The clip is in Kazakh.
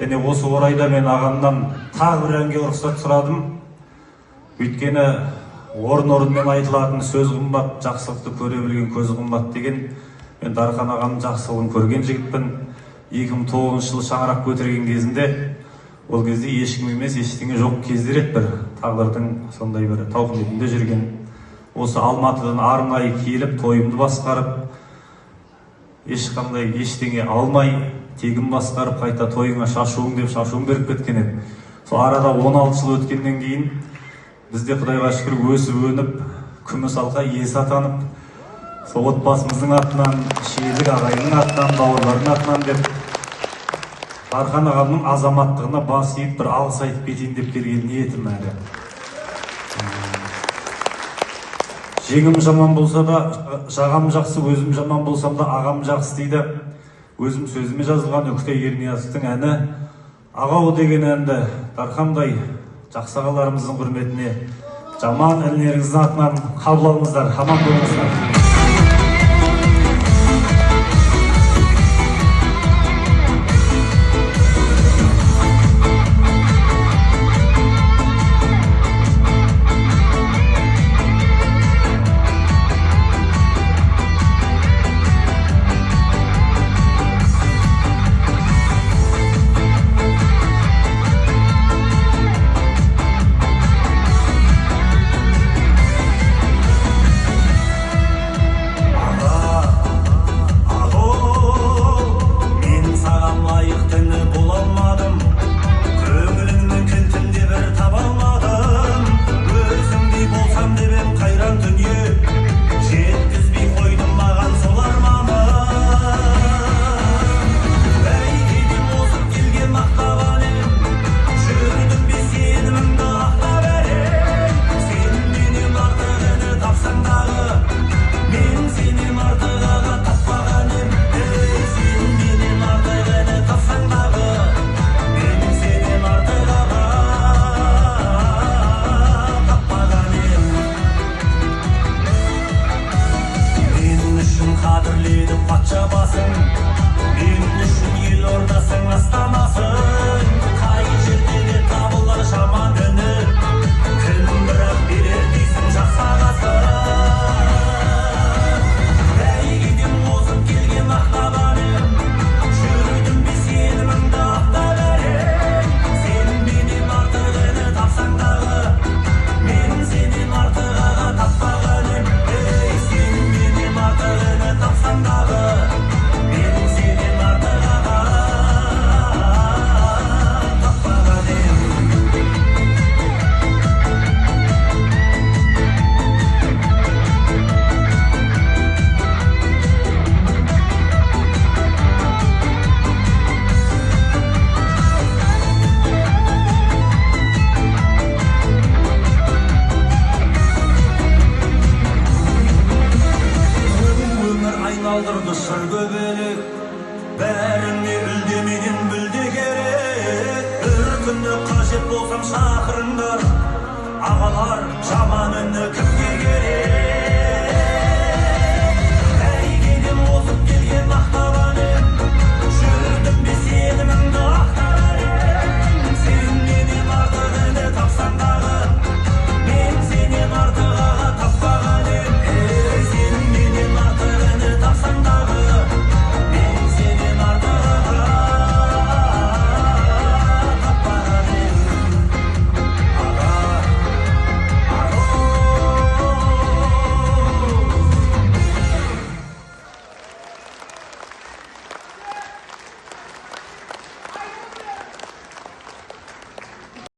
Және осы орайда мен ағамнан тағы бір әнге рұқсат сұрадым. Өйткені орын-орынмен айтылатын сөз қымбат, жақсылықты көре білген көз қымбат деген. Мен Дархан ағамның жақсылығын көрген жігітпін. 2009 жылы шаңырақ көтерген кезінде, ол кезде ешкім емес, ештеңе жоқ кездер еді, бір тағдырдың сондай бір тауқыметінде жүрген. Осы Алматыдан арнайы келіп, тойымды басқарып, ешқандай ештеңе алмай, тегін басқарып, қайта тойыңа шашуың деп шашуын беріп кеткен еді. Сол арада 16 жыл өткеннен кейін бізде Құдайға шүкір өсіп-өніп, күміс алқа иесі атанып, сол отбасымыздың атынан, шиелік ағайынның атынан, бауырлардың атынан деп Дархан ағамның азаматтығына бас иіп бір алғыс айтып кетейін деп келген ниетім әлі. Жеңім жаман болса да, жағам жақсы, өзім жаман болсам да, ағам жақсы дейді. Өзім сөзіме жазылған Өктей Ерниязовтың әні «Ағау» деген әнді Дархандай жақсы ағаларымыздың құрметіне жаман інілеріңіздің атынан қабыл алыңыздар, аман болыңыздар. Бәріңе үлдемеген бүлде керек, бір күні қажет болсам шақырыңдар, ағалар жаман үні кімге керек?